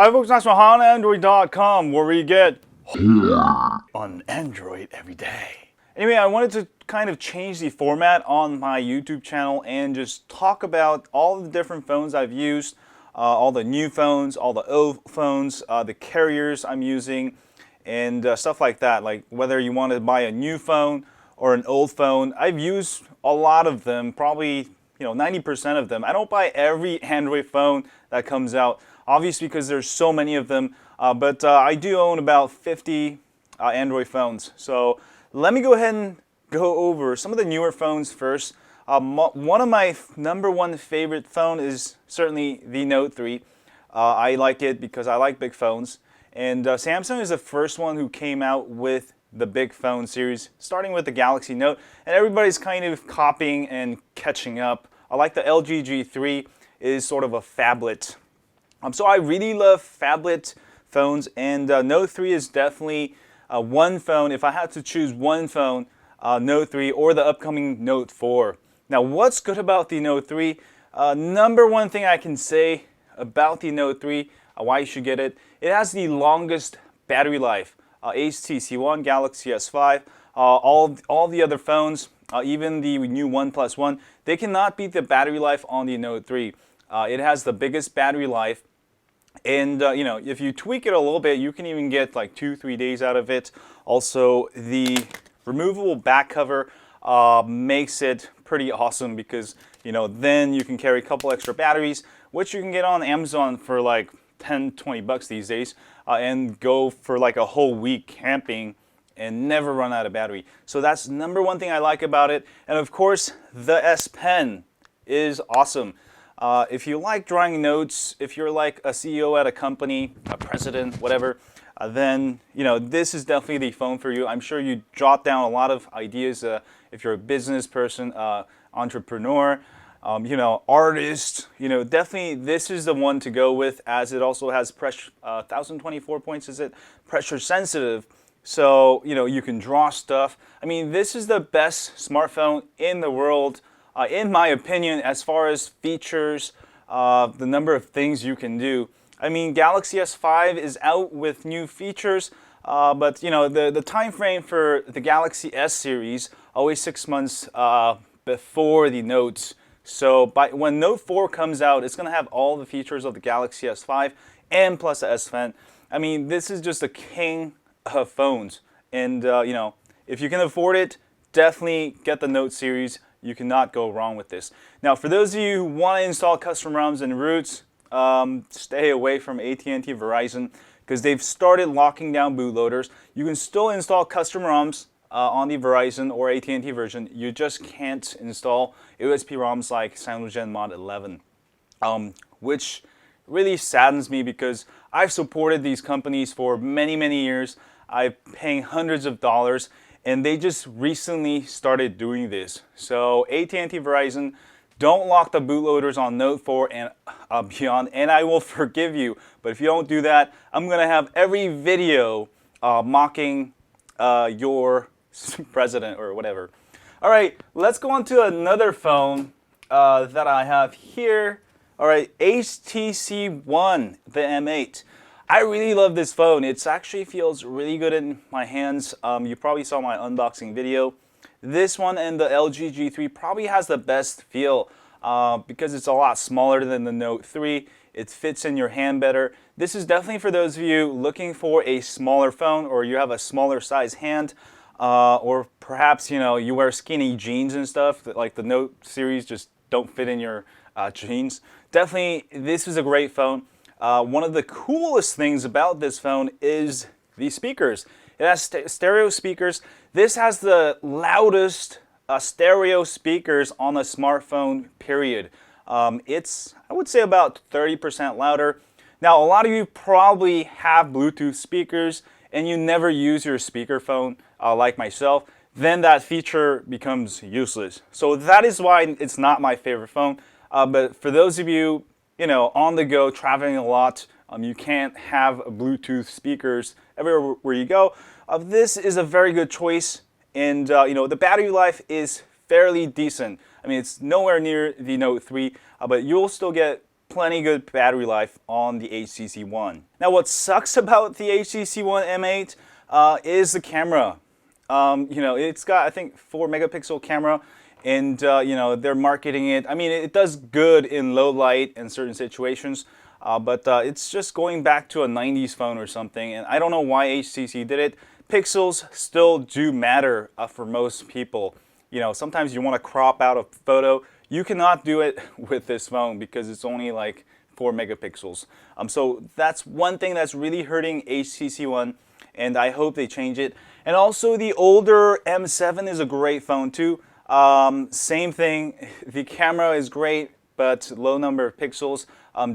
Hi folks, that's on Android.com where we get on Android every day. Anyway, I wanted to kind of change the format on my YouTube channel and just talk about all the different phones I've used, all the new phones, all the old phones, the carriers I'm using, and stuff like that. Like whether you want to buy a new phone or an old phone, I've used a lot of them, probably 90% of them. I don't buy every Android phone that comes out, obviously because there's so many of them, but I do own about 50 Android phones. So let me go ahead and go over some of the newer phones first. One of my number one favorite phone is certainly the Note 3. I like it because I like big phones. And Samsung is the first one who came out with the big phone series, starting with the Galaxy Note. And everybody's kind of copying and catching up. I like the LG G3 is sort of a phablet. So I really love phablet phones, and Note 3 is definitely one phone. If I had to choose one phone, Note 3 or the upcoming Note 4. Now, what's good about the Note 3? Number one thing I can say about the Note 3, why you should get it, it has the longest battery life. HTC One, Galaxy S5, all the other phones, even the new OnePlus One, they cannot beat the battery life on the Note 3. It has the biggest battery life. And if you tweak it a little bit, you can even get like 2-3 days out of it. Also, the removable back cover makes it pretty awesome because then you can carry a couple extra batteries, which you can get on Amazon for like 10-20 bucks these days, and go for like a whole week camping and never run out of battery. So that's number one thing I like about it. And of course, the S Pen is awesome. If you like drawing notes, if you're like a CEO at a company, a president, whatever, then this is definitely the phone for you. I'm sure you jot down a lot of ideas if you're a business person, entrepreneur, artist. Definitely this is the one to go with, as it also has 1024 points. Is it pressure sensitive? So you can draw stuff. I mean, this is the best smartphone in the world. In my opinion, as far as features, the number of things you can do. I mean, Galaxy S5 is out with new features, but the time frame for the Galaxy S series always 6 months before the Notes. So when Note 4 comes out, it's going to have all the features of the Galaxy S5 and plus the S Pen. I mean, this is just the king of phones, and if you can afford it, definitely get the Note series. You cannot go wrong with this. Now, for those of you who want to install custom ROMs and roots, stay away from AT&T Verizon because they've started locking down bootloaders. You can still install custom ROMs on the Verizon or AT&T version. You just can't install USB ROMs like CyanogenMod 11, which really saddens me because I've supported these companies for many, many years. I'm paying hundreds of dollars, and they just recently started doing this. So AT&T Verizon, don't lock the bootloaders on Note 4 and beyond, and I will forgive you. But if you don't do that, I'm going to have every video mocking your president or whatever. All right, let's go on to another phone that I have here. All right, HTC One the M8. I really love this phone. It actually feels really good in my hands. You probably saw my unboxing video. This one and the LG G3 probably has the best feel because it's a lot smaller than the Note 3. It fits in your hand better. This is definitely for those of you looking for a smaller phone, or you have a smaller size hand, or perhaps you wear skinny jeans and stuff, like the Note series just don't fit in your jeans. Definitely, this is a great phone. One of the coolest things about this phone is the speakers. It has stereo speakers. This has the loudest stereo speakers on a smartphone, period. It's, I would say, about 30% louder. Now, a lot of you probably have Bluetooth speakers and you never use your speakerphone like myself. Then that feature becomes useless. So that is why it's not my favorite phone. But for those of you on the go, traveling a lot, you can't have Bluetooth speakers everywhere where you go. This is a very good choice, and the battery life is fairly decent. I mean, it's nowhere near the Note 3, but you'll still get plenty good battery life on the HTC One. Now what sucks about the HTC One M8 is the camera. It's got, I think, 4 megapixel camera, and they're marketing it. I mean, it does good in low light and certain situations, but it's just going back to a 90s phone or something, and I don't know why HTC did it. Pixels still do matter for most people. Sometimes you want to crop out a photo. You cannot do it with this phone because it's only like 4 megapixels. So that's one thing that's really hurting HTC One, and I hope they change it. And also the older M7 is a great phone too. Same thing, the camera is great, but low number of pixels,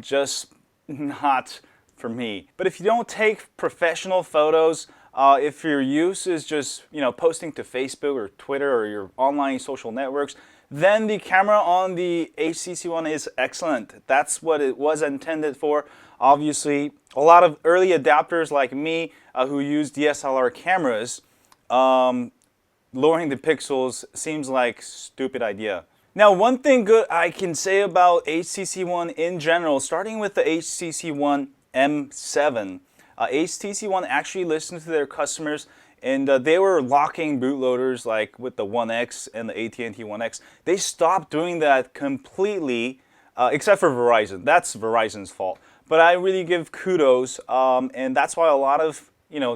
just not for me. But if you don't take professional photos, if your use is just posting to Facebook or Twitter or your online social networks, then the camera on the HTC One is excellent. That's what it was intended for. Obviously, a lot of early adapters like me who use DSLR cameras, lowering the pixels seems like a stupid idea. Now, one thing good I can say about HTC One in general, starting with the HTC One M7, HTC One actually listened to their customers, and they were locking bootloaders like with the One X and the AT&T One X. They stopped doing that completely, except for Verizon. That's Verizon's fault. But I really give kudos, and that's why a lot of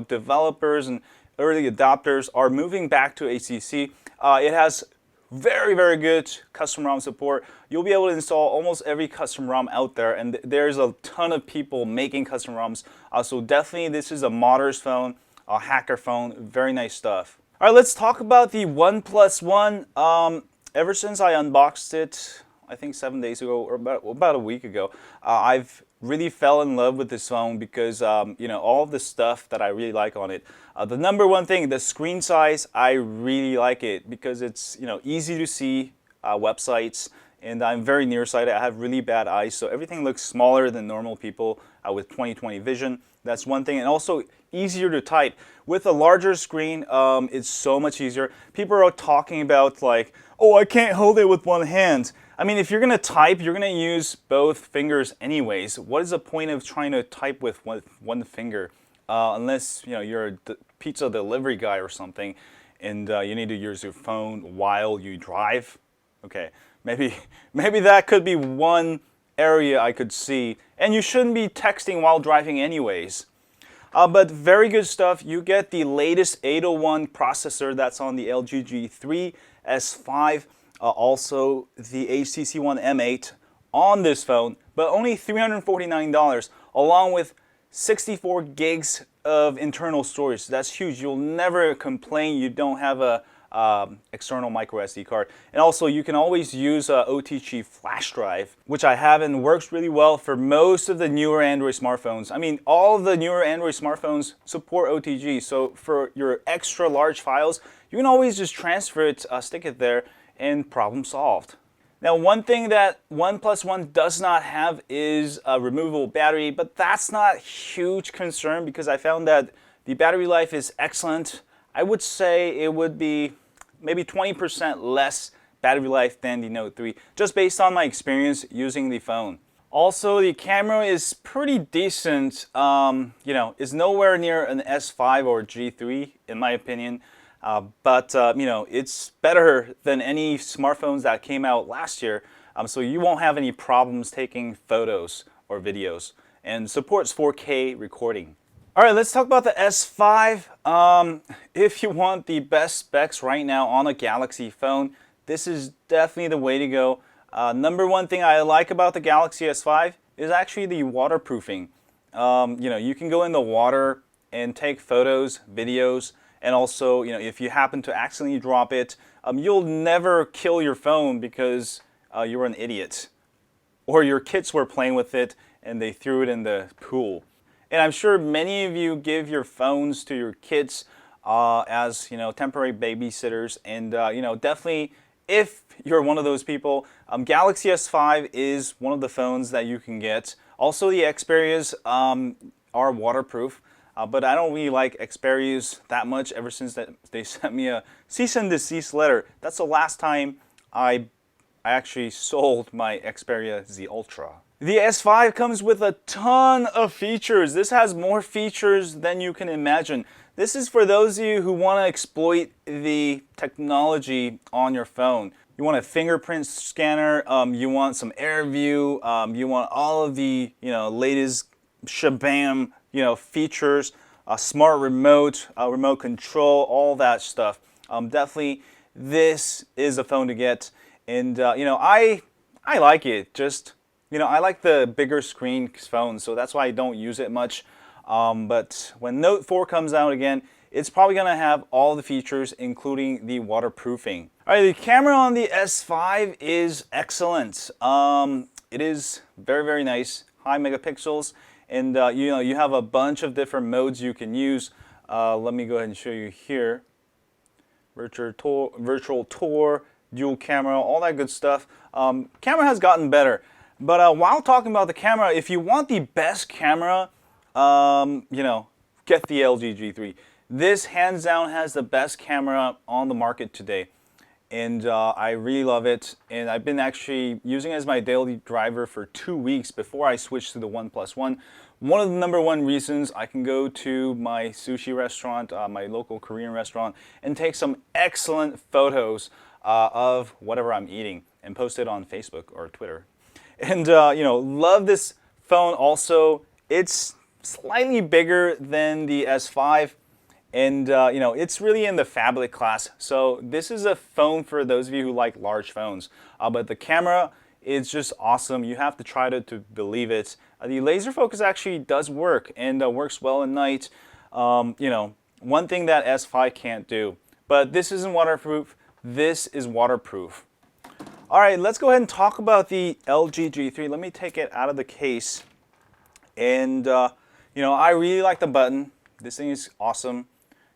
developers and early adopters are moving back to HTC. It has very, very good custom ROM support. You'll be able to install almost every custom ROM out there, and there's a ton of people making custom ROMs. So definitely this is a modder's phone, a hacker phone, very nice stuff. All right, let's talk about the OnePlus One. Ever since I unboxed it, I think 7 days ago or about a week ago, I've really fell in love with this phone because all of the stuff that I really like on it. The number one thing, the screen size, I really like it because it's easy to see websites, and I'm very nearsighted. I have really bad eyes, so everything looks smaller than normal people with 20/20 vision. That's one thing, and also easier to type. With a larger screen, it's so much easier. People are talking about like, oh, I can't hold it with one hand. I mean, if you're gonna type, you're gonna use both fingers anyways. What is the point of trying to type with one finger? Unless you're a pizza delivery guy or something, and you need to use your phone while you drive. Okay, maybe that could be one area I could see. And you shouldn't be texting while driving anyways. But very good stuff. You get the latest 801 processor that's on the LG G3 S5. Also the HTC One M8 on this phone, but only $349, along with 64 gigs of internal storage. That's huge. You'll never complain you don't have a external micro SD card. And also you can always use a OTG flash drive, which I have and works really well for most of the newer Android smartphones. I mean, all of the newer Android smartphones support OTG, so for your extra large files, you can always just transfer it, stick it there, and problem solved. Now, one thing that OnePlus One does not have is a removable battery, but that's not a huge concern because I found that the battery life is excellent. I would say it would be maybe 20% less battery life than the Note 3, just based on my experience using the phone. Also, the camera is pretty decent. It's nowhere near an S5 or G3 in my opinion. But it's better than any smartphones that came out last year, so you won't have any problems taking photos or videos, and supports 4K recording. All right, let's talk about the S5. If you want the best specs right now on a Galaxy phone, this is definitely the way to go. Number one thing I like about the Galaxy S5 is actually the waterproofing. You can go in the water and take photos, videos, and also, if you happen to accidentally drop it, you'll never kill your phone because you're an idiot. Or your kids were playing with it and they threw it in the pool. And I'm sure many of you give your phones to your kids as temporary babysitters. And definitely, if you're one of those people, Galaxy S5 is one of the phones that you can get. Also, the Xperias are waterproof. But I don't really like Xperias that much ever since they sent me a cease and desist letter. That's the last time I actually sold my Xperia Z Ultra. The S5 comes with a ton of features. This has more features than you can imagine. This is for those of you who want to exploit the technology on your phone. You want a fingerprint scanner, you want some air view, you want all of the latest shabam features, a smart remote, remote control, all that stuff. Definitely, this is a phone to get, and I like it. Just I like the bigger screen phone, so that's why I don't use it much. But when Note 4 comes out again, it's probably going to have all the features, including the waterproofing. All right, the camera on the S5 is excellent. It is very, very nice, high megapixels, and you have a bunch of different modes you can use. Let me go ahead and show you here. Virtual tour, dual camera, all that good stuff. Camera has gotten better. But while talking about the camera, if you want the best camera, get the LG G3. This hands down has the best camera on the market today. And I really love it. And I've been actually using it as my daily driver for 2 weeks before I switched to the OnePlus One. One of the #1 reasons I can go to my sushi restaurant, my local Korean restaurant, and take some excellent photos of whatever I'm eating and post it on Facebook or Twitter. And love this phone also. It's slightly bigger than the S5, and it's really in the phablet class. So this is a phone for those of you who like large phones. But the camera is just awesome. You have to try to believe it. The laser focus actually does work and works well at night. One thing that S5 can't do. But this isn't waterproof. This is waterproof. All right, let's go ahead and talk about the LG G3. Let me take it out of the case. And, I really like the button. This thing is awesome.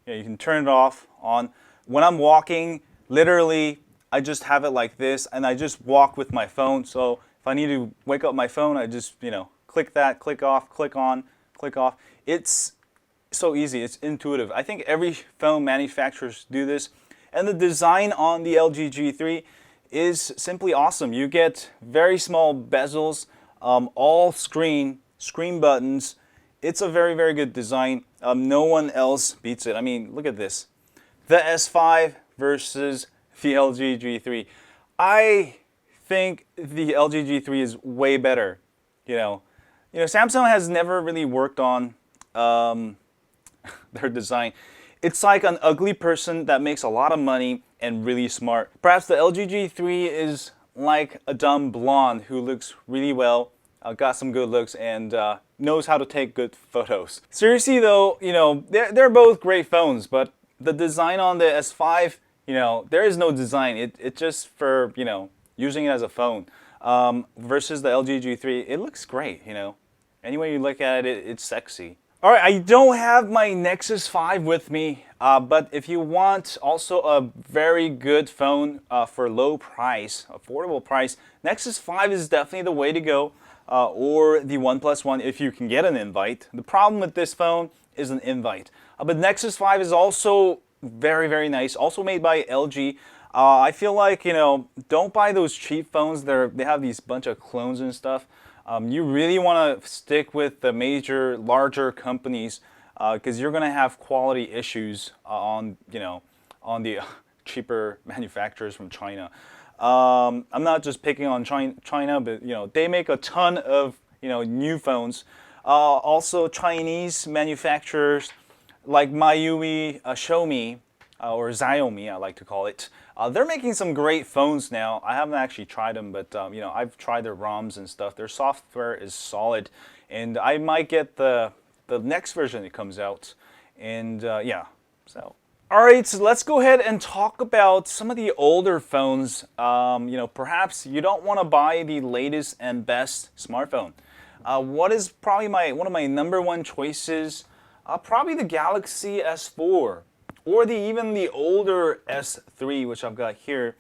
You can turn it off, on. When I'm walking, literally, I just have it like this, and I just walk with my phone. So if I need to wake up my phone, I just, click that, click off, click on, click off. It's so easy. It's intuitive. I think every phone manufacturers do this. And the design on the LG G3 is simply awesome. You get very small bezels, all screen buttons. It's a very, very good design. No one else beats it. I mean, look at this. The S5 versus the LG G3. I think the LG G3 is way better. Samsung has never really worked on their design. It's like an ugly person that makes a lot of money and really smart. Perhaps the LG G3 is like a dumb blonde who looks really well, got some good looks, and knows how to take good photos. Seriously though, they're both great phones, but the design on the S5, there is no design. It's just for, using it as a phone. Versus the LG G3, it looks great, Any way you look at it, it's sexy. All right, I don't have my Nexus 5 with me, but if you want also a very good phone for low price, affordable price, Nexus 5 is definitely the way to go, or the OnePlus One if you can get an invite. The problem with this phone is an invite. But Nexus 5 is also very, very nice, also made by LG. I feel like, don't buy those cheap phones. They have these bunch of clones and stuff. You really want to stick with the major, larger companies because you're going to have quality issues on the cheaper manufacturers from China. I'm not just picking on China, but they make a ton of new phones. Also, Chinese manufacturers like Mayumi, Xiaomi, or Xiaomi, I like to call it. They're making some great phones now. I haven't actually tried them, but I've tried their ROMs and stuff. Their software is solid, and I might get the next version that comes out. And yeah, so. All right, so let's go ahead and talk about some of the older phones. Perhaps you don't want to buy the latest and best smartphone. What is probably one of my #1 choices? Probably the Galaxy S4. Or even the older S3, which I've got here.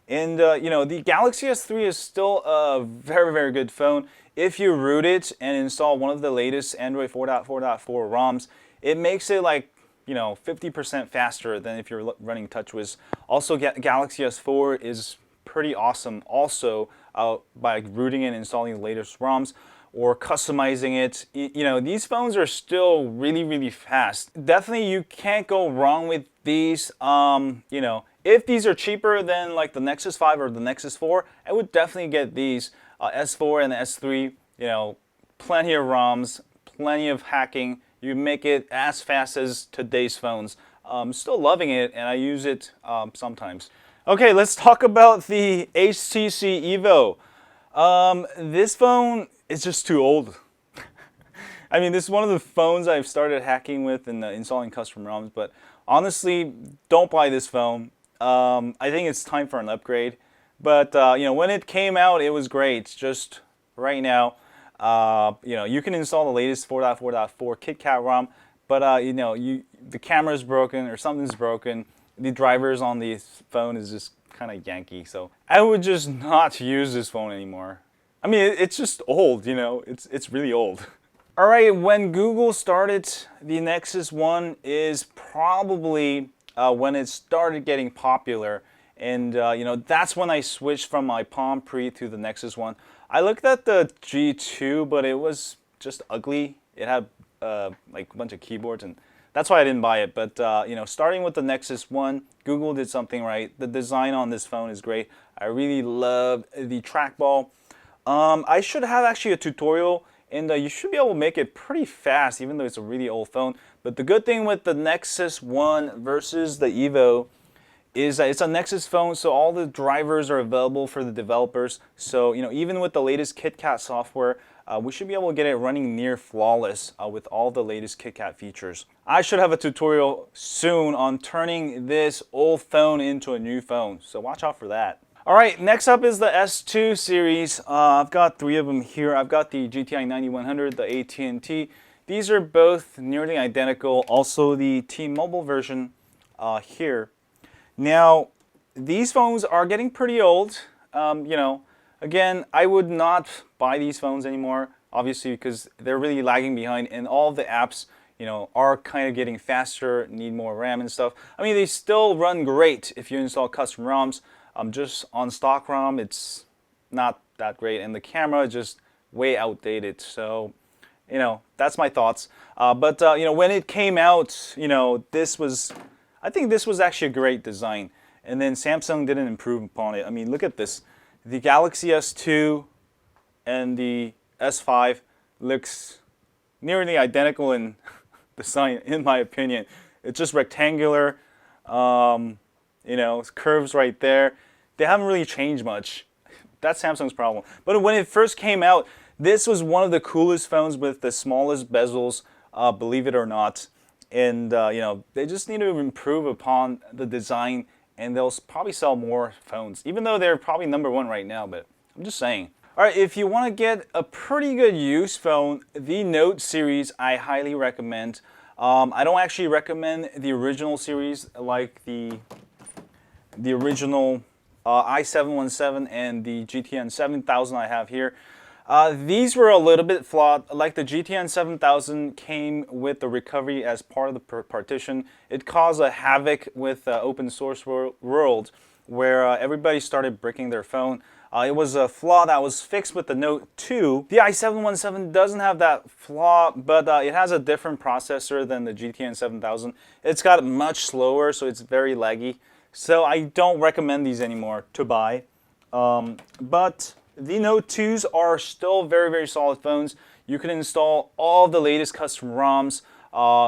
And, the Galaxy S3 is still a very, very good phone. If you root it and install one of the latest Android 4.4.4 ROMs, it makes it like, 50% faster than if you're running TouchWiz. Also, Galaxy S4 is pretty awesome also by rooting and installing the latest ROMs or customizing it. You know, these phones are still really, really fast. Definitely you can't go wrong with these. You know, if these are cheaper than like the Nexus 5 or the Nexus 4, I would definitely get these S4 and the S3. You know, plenty of ROMs, plenty of hacking. You make it as fast as today's phones. I'm still loving it, and I use it sometimes. Okay, let's talk about the HTC Evo. This phone is just too old. I mean, this is one of the phones I've started hacking with and installing custom ROMs, but honestly, don't buy this phone. I think it's time for an upgrade. But you know, when it came out, it was great. Just right now, you know, you can install the latest 4.4.4 KitKat ROM, but you know, the camera is broken or something's broken. The drivers on the phone is just kind of janky, so I would just not use this phone anymore. I mean, it's just old, you know, it's really old. All right, when Google started the Nexus One is probably when it started getting popular, and you know, that's when I switched from my Palm Pre to the Nexus One. I looked at the G2, but it was just ugly. It had like a bunch of keyboards, and that's why I didn't buy it. But you know, starting with the Nexus One, Google did something right. The design on this phone is great. I really love the trackball. I should have actually a tutorial, and you should be able to make it pretty fast, even though it's a really old phone. But the good thing with the Nexus One versus the Evo is that it's a Nexus phone, so all the drivers are available for the developers. So you know, even with the latest KitKat software, we should be able to get it running near flawless with all the latest KitKat features. I should have a tutorial soon on turning this old phone into a new phone, so watch out for that. All right, next up is the S2 series. I've got 3 of them here. I've got the GTI 9100, the AT&T. These are both nearly identical. Also the T-Mobile version here. Now, these phones are getting pretty old. You know, again, I would not buy these phones anymore, obviously, because they're really lagging behind, and all of the apps, you know, are kind of getting faster, need more RAM and stuff. I mean, they still run great if you install custom ROMs. Just on stock ROM, it's not that great, and the camera is just way outdated. So, you know, that's my thoughts. But you know, when it came out, you know, I think this was actually a great design. And then Samsung didn't improve upon it. I mean, look at this. The Galaxy S2 and the S5 looks nearly identical in design, in my opinion. It's just rectangular. You know, curves right there. They haven't really changed much. That's Samsung's problem. But when it first came out, this was one of the coolest phones with the smallest bezels, believe it or not. And you know, they just need to improve upon the design, and they'll probably sell more phones, even though they're probably #1 right now. But I'm just saying. All right, if you want to get a pretty good used phone, the Note series I highly recommend. I don't actually recommend the original series, like the original i7-17 and the GTN 7000 I have here. These were a little bit flawed. Like the GTN 7000 came with the recovery as part of the partition. It caused a havoc with open source world where everybody started bricking their phone. It was a flaw that was fixed with the Note 2. The i7-17 doesn't have that flaw, but it has a different processor than the GTN 7000. It's got much slower, so it's very laggy. So I don't recommend these anymore to buy. But the Note 2s are still very, very solid phones. You can install all the latest custom ROMs,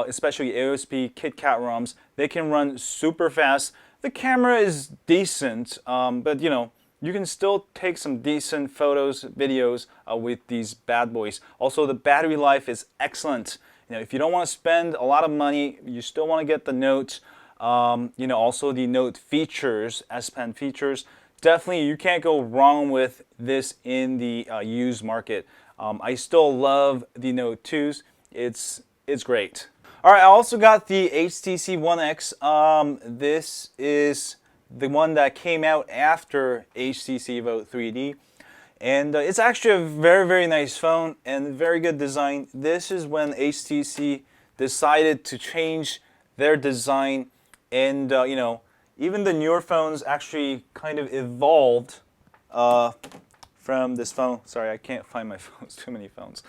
especially AOSP, KitKat ROMs. They can run super fast. The camera is decent, but you know, you can still take some decent photos, videos with these bad boys. Also, the battery life is excellent. You know, if you don't want to spend a lot of money, you still want to get the Note. You know, also the Note features, S Pen features. Definitely, you can't go wrong with this in the used market. I still love the Note 2s. It's great. All right, I also got the HTC One X. This is the one that came out after HTC Evo 3D. And it's actually a very, very nice phone and very good design. This is when HTC decided to change their design, and you know, even the newer phones actually kind of evolved from this phone. Sorry, I can't find my phones, too many phones.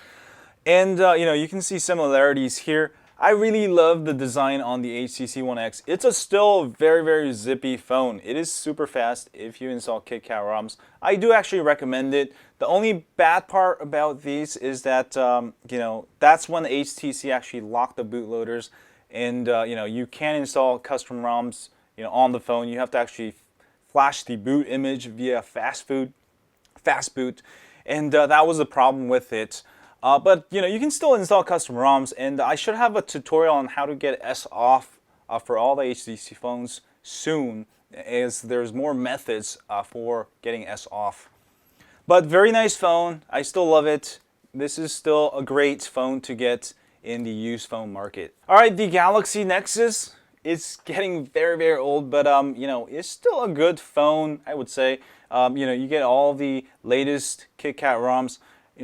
And you can see similarities here. I really love the design on the HTC One X. It's still a very, very zippy phone. It is super fast if you install KitKat ROMs. I do actually recommend it. The only bad part about these is that, that's when HTC actually locked the bootloaders, and you can't install custom ROMs, on the phone. You have to actually flash the boot image via fast boot, and that was the problem with it. But you can still install custom ROMs, and I should have a tutorial on how to get S off for all the HTC phones soon, as there's more methods for getting S off. But very nice phone. I still love it. This is still a great phone to get in the used phone market. All right, the Galaxy Nexus is getting very, very old, but it's still a good phone, I would say. You get all the latest KitKat ROMs.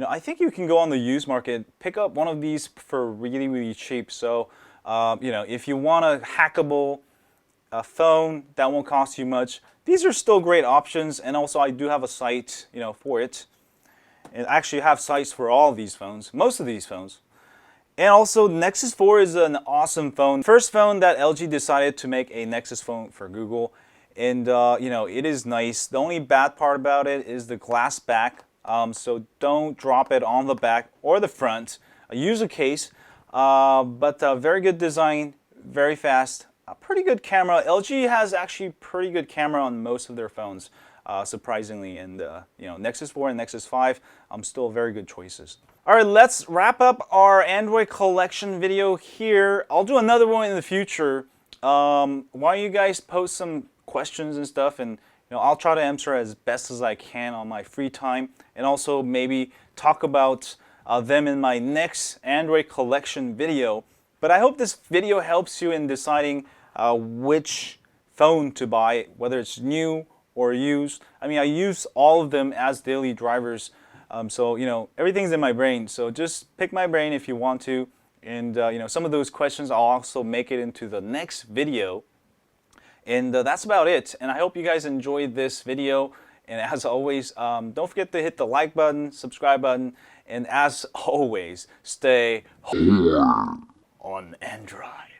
I think you can go on the used market, pick up one of these for really, really cheap. So, if you want a hackable phone that won't cost you much, these are still great options. And also, I do have a site, for it. And I actually have sites for all of these phones, most of these phones. And also, Nexus 4 is an awesome phone. First phone that LG decided to make a Nexus phone for Google. And, it is nice. The only bad part about it is the glass back. So don't drop it on the back or the front. Use a case, but very good design, very fast, pretty good camera. LG has actually pretty good camera on most of their phones, surprisingly. And Nexus 4 and Nexus 5, still very good choices. All right, let's wrap up our Android collection video here. I'll do another one in the future. Why don't you guys post some questions and stuff, and I'll try to answer as best as I can on my free time, and also maybe talk about them in my next Android collection video. But I hope this video helps you in deciding which phone to buy, whether it's new or used. I mean, I use all of them as daily drivers, so everything's in my brain. So just pick my brain if you want to, and some of those questions I'll also make it into the next video. And that's about it. And I hope you guys enjoyed this video. And as always, don't forget to hit the like button, subscribe button, and as always, stay on Android.